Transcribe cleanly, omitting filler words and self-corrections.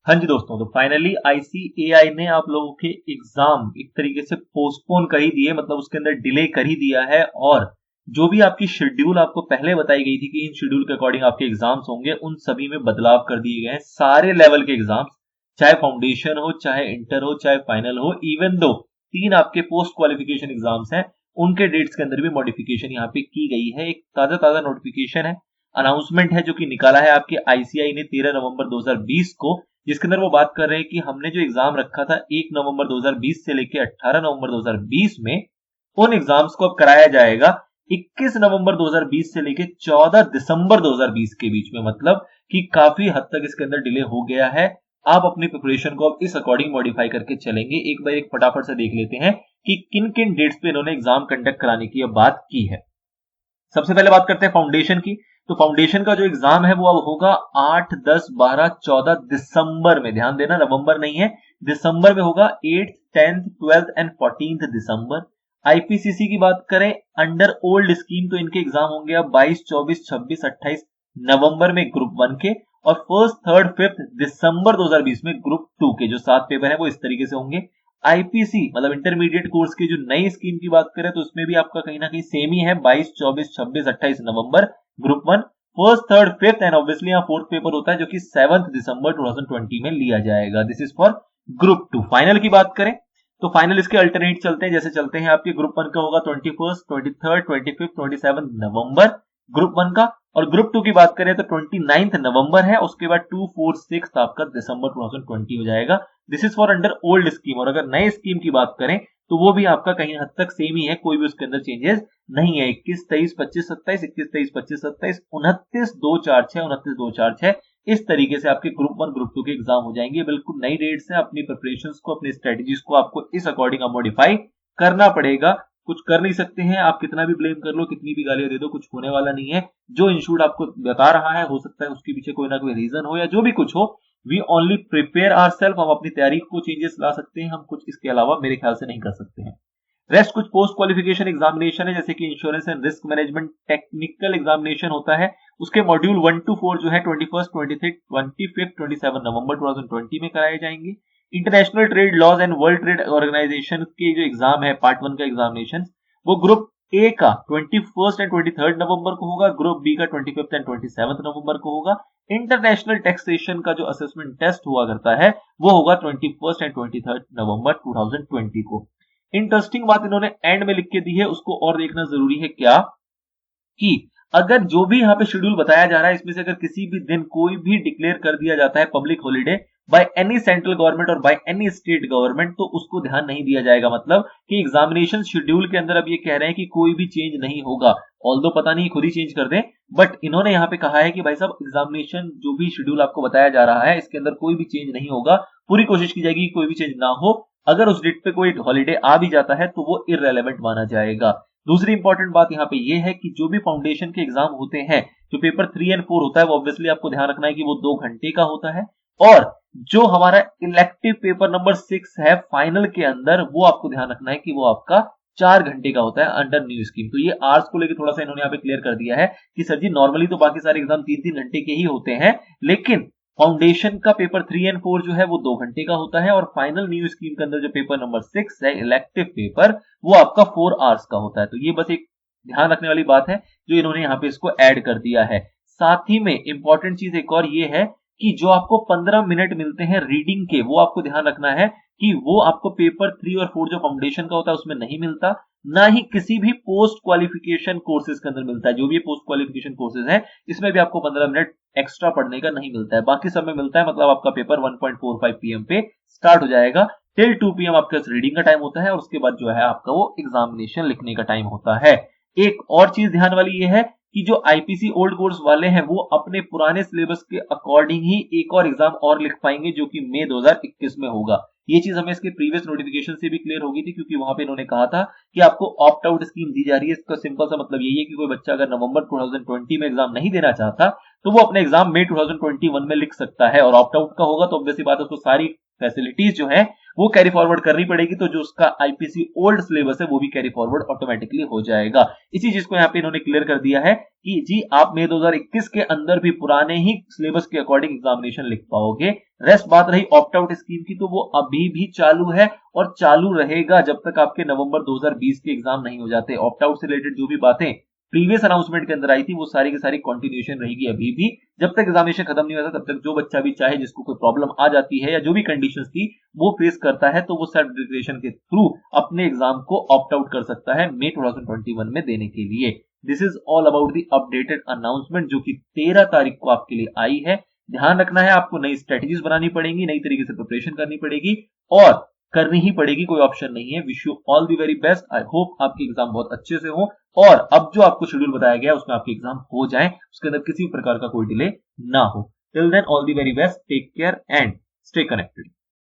हाँ जी दोस्तों, तो फाइनली आईसीएआई ने आप लोगों के एग्जाम एक तरीके से पोस्टपोन कर ही दिए, मतलब उसके अंदर डिले कर ही दिया है। और जो भी आपकी शेड्यूल आपको पहले बताई गई थी कि इन शेड्यूल के अकॉर्डिंग आपके एग्जाम्स होंगे, उन सभी में बदलाव कर दिए गए हैं। सारे लेवल के एग्जाम्स, चाहे फाउंडेशन हो, चाहे इंटर हो, चाहे फाइनल हो, इवन दो तीन आपके पोस्ट क्वालिफिकेशन एग्जाम्स हैं, उनके डेट्स के अंदर भी मॉडिफिकेशन यहाँ पे की गई है। एक ताजा ताजा नोटिफिकेशन है, अनाउंसमेंट है जो कि निकाला है आपके आईसीआई ने 13 नवंबर 2020 को, जिसके अंदर वो बात कर रहे हैं कि हमने जो एग्जाम रखा था 1 नवंबर 2020 से लेकर 18 नवंबर 2020 में, उन एग्जाम्स को अब कराया जाएगा 21 नवंबर 2020 से लेकर 14 दिसंबर 2020 के बीच में। मतलब कि काफी हद तक इसके अंदर डिले हो गया है। आप अपनी प्रिपरेशन को अब इस अकॉर्डिंग मॉडिफाई करके चलेंगे। एक बार एक फटाफट से देख लेते हैं कि किन किन डेट्स पे इन्होंने एग्जाम कंडक्ट कराने की अब बात की है। सबसे पहले बात करते हैं फाउंडेशन की। तो फाउंडेशन का जो एग्जाम है वो अब होगा 8, 10, 12, 14 दिसंबर में। ध्यान देना, नवंबर नहीं है, दिसंबर में होगा। 8th, 10th, 12th and 14th December. IPCC की बात करें अंडर ओल्ड स्कीम, तो इनके एग्जाम होंगे अब 22, 24, 26, 28 नवंबर में ग्रुप 1 के, और 1st, 3rd, 5th दिसंबर 2020 में ग्रुप 2 के जो 7 पेपर है वो इस तरीके से होंगे। आईपीसी मतलब इंटरमीडिएट कोर्स की जो नई स्कीम की बात करें तो उसमें भी आपका कहीं ना कहीं सेम ही है, 22, 24, 26, 28 नवंबर group 1, 1st, 3rd, 5th and obviously यहाँ 4th पेपर होता है जो कि 7 दिसंबर 2020 में लिया जाएगा। This is for group 2। Final की बात करें तो फाइनल इसके अल्टरनेट चलते हैं, जैसे चलते हैं आपके ग्रुप 1 का होगा 21st, 23rd, 25th, 27 नवंबर ग्रुप 1 का, और ग्रुप 2 की बात करें तो 29th नवंबर है, उसके बाद 2, 4, 6 आपका दिसंबर 2020 हो जाएगा। This is for under old scheme. और अगर नए स्कीम की बात करें तो वो भी आपका कहीं हद तक सेम ही है, कोई भी उसके अंदर चेंजेस नहीं है। 21, 23, 25, 27, 21, 23, 25, 27, 29, 2, 4, 6, 29, 2, 4, 6, इस तरीके से आपके ग्रुप 1 ग्रुप 2 के एग्जाम हो जाएंगे। बिल्कुल नई डेट्स है, अपनी प्रिपरेशंस को, अपनी स्ट्रेटजीज को आपको इस अकॉर्डिंग मॉडिफाई करना पड़ेगा। कुछ कर नहीं सकते हैं आप, कितना भी ब्लेम कर लो, कितनी भी गालियां दे दो, कुछ होने वाला नहीं है। जो इंस्टीट्यूट आपको बता रहा है, हो सकता है उसके पीछे कोई ना कोई रीजन हो या जो भी कुछ हो, we only prepare our self. हम अपनी तैयारी को चेंजेस ला सकते हैं, हम कुछ इसके अलावा मेरे ख्याल से नहीं कर सकते हैं। रेस्ट कुछ पोस्ट क्वालिफिकेशन एग्जामिनेशन है, जैसे कि insurance and risk management technical examination होता है, उसके मॉड्यूल 1 to 4 जो है 21st, 23rd, 25th, 27 नवंबर 2020 में कराए जाएंगे। International trade laws and world trade organization के जो एग्जाम है पार्ट 1 का एग्जामिनेशन, वो ग्रुप ए का 21st एंड 23rd नवंबर को होगा, ग्रुप बी का 25th एंड 27th नवंबर को होगा। इंटरनेशनल टैक्सेशन का जो असेसमेंट टेस्ट हुआ करता है वो होगा 21st एंड 23rd नवंबर 2020 को। इंटरेस्टिंग बात इन्होंने एंड में लिख के दी है, उसको और देखना जरूरी है क्या, कि अगर जो भी यहाँ पे शेड्यूल बताया जा रहा है इसमें से अगर किसी भी दिन कोई भी डिक्लेयर कर दिया जाता है public holiday by any central government और बाय एनी स्टेट गवर्नमेंट, तो उसको ध्यान नहीं दिया जाएगा। मतलब कि एग्जामिनेशन शेड्यूल के अंदर अब ये कह रहे हैं कि कोई भी चेंज नहीं होगा, ऑल्दो पता नहीं खुद ही चेंज कर दें, बट इन्होंने यहाँ पे कहा है कि भाई साहब एग्जामिनेशन जो भी शेड्यूल आपको बताया जा रहा है इसके अंदर कोई भी चेंज नहीं होगा। पूरी कोशिश की जाएगी कि कोई भी चेंज ना हो। अगर उस डेट पे कोई हॉलीडे आ भी जाता है तो वो इररेलेवेंट माना जाएगा। दूसरी इंपॉर्टेंट बात यहाँ पे ये है कि जो भी फाउंडेशन के एग्जाम होते हैं, जो पेपर 3 एंड 4 होता है, वो ऑब्वियसली आपको ध्यान रखना है कि वो 2 घंटे का होता है, और जो हमारा इलेक्टिव पेपर नंबर 6 है फाइनल के अंदर, वो आपको ध्यान रखना है कि वो आपका 4 घंटे का होता है अंडर न्यू स्कीम। तो ये आर्ट्स को लेकर थोड़ा सा इन्होंने यहाँ पे क्लियर कर दिया है कि सर जी नॉर्मली तो बाकी सारे एग्जाम 3-3 घंटे के ही होते हैं, लेकिन फाउंडेशन का पेपर 3 एंड 4 जो है वो 2 घंटे का होता है, और फाइनल न्यू स्कीम के अंदर जो पेपर नंबर 6 है इलेक्टिव पेपर, वो आपका 4 आवर्स का होता है। तो ये बस एक ध्यान रखने वाली बात है जो इन्होंने यहाँ पे इसको ऐड कर दिया है। साथ ही में इंपॉर्टेंट चीज एक और ये है कि जो आपको 15 मिनट मिलते हैं रीडिंग के, वो आपको ध्यान रखना है कि वो आपको पेपर 3 और 4 जो फाउंडेशन का होता है उसमें नहीं मिलता, ना ही किसी भी पोस्ट क्वालिफिकेशन कोर्सेज के अंदर मिलता है। जो भी पोस्ट क्वालिफिकेशन कोर्सेज है इसमें भी आपको 15 मिनट एक्स्ट्रा पढ़ने का नहीं मिलता है, बाकी सब में मिलता है। मतलब आपका पेपर 1.45 पीएम पे स्टार्ट हो जाएगा, टिल 2 पीएम आपका रीडिंग का टाइम होता है, और उसके बाद जो है आपका वो एग्जामिनेशन लिखने का टाइम होता है। एक और चीज ध्यान वाली ये है कि जो आईपीसी ओल्ड कोर्स वाले हैं वो अपने पुराने सिलेबस के अकॉर्डिंग ही एक और एग्जाम और लिख पाएंगे जो कि मई 2021 में होगा। ये चीज हमें इसके प्रीवियस नोटिफिकेशन से भी क्लियर होगी थी, क्योंकि वहां पे इन्होंने कहा था कि आपको ऑप्ट आउट स्कीम दी जा रही है। इसका सिंपल सा मतलब यही है कि कोई बच्चा अगर नवंबर 2020 में एग्जाम नहीं देना चाहता तो वो अपने एग्जाम मई 2021 में लिख सकता है, और ऑप्ट आउट का होगा तो ऑब्वियसली बात है उसको सारी फैसिलिटीज जो है वो कैरी फॉरवर्ड करनी पड़ेगी, तो जो उसका आईपीसी ओल्ड सिलेबस है वो भी कैरी फॉरवर्ड ऑटोमेटिकली हो जाएगा। इसी चीज को यहाँ पे इन्होंने क्लियर कर दिया है कि जी आप मई 2021 के अंदर भी पुराने ही सिलेबस के अकॉर्डिंग एग्जामिनेशन लिख पाओगे। रेस्ट बात रही ऑप्ट आउट स्कीम की, तो वो अभी भी चालू है और चालू रहेगा जब तक आपके नवंबर 2020 के एग्जाम नहीं हो जाते। ऑप्ट आउट से रिलेटेड जो भी बातें प्रीवियस अनाउंसमेंट के अंदर आई थी वो सारी की सारी कंटिन्यूएशन रहेगी अभी भी, जब तक एग्जामिनेशन खत्म नहीं होता तब तक जो बच्चा भी चाहे, जिसको कोई प्रॉब्लम आ जाती है या जो भी कंडीशंस थी वो फेस करता है, तो वो सेल्फ डिक्लेरेशन के थ्रू अपने एग्जाम को ऑप्ट आउट कर सकता है मई 2021 में देने के लिए। This is all about the updated announcement जो कि 13 तारीख को आपके लिए आई है। ध्यान रखना है, आपको नई स्ट्रेटेजीज बनानी पड़ेंगी, नई तरीके से प्रिपरेशन करनी पड़ेगी और करनी ही पड़ेगी, कोई ऑप्शन नहीं है। Wish you all the very best. I hope आपके एग्जाम बहुत अच्छे से हो और अब जो आपको शेड्यूल बताया गया उसमें आपके एग्जाम हो जाए, उसके अंदर किसी प्रकार का कोई डिले ना हो। Till then all the very best, take care and stay connected.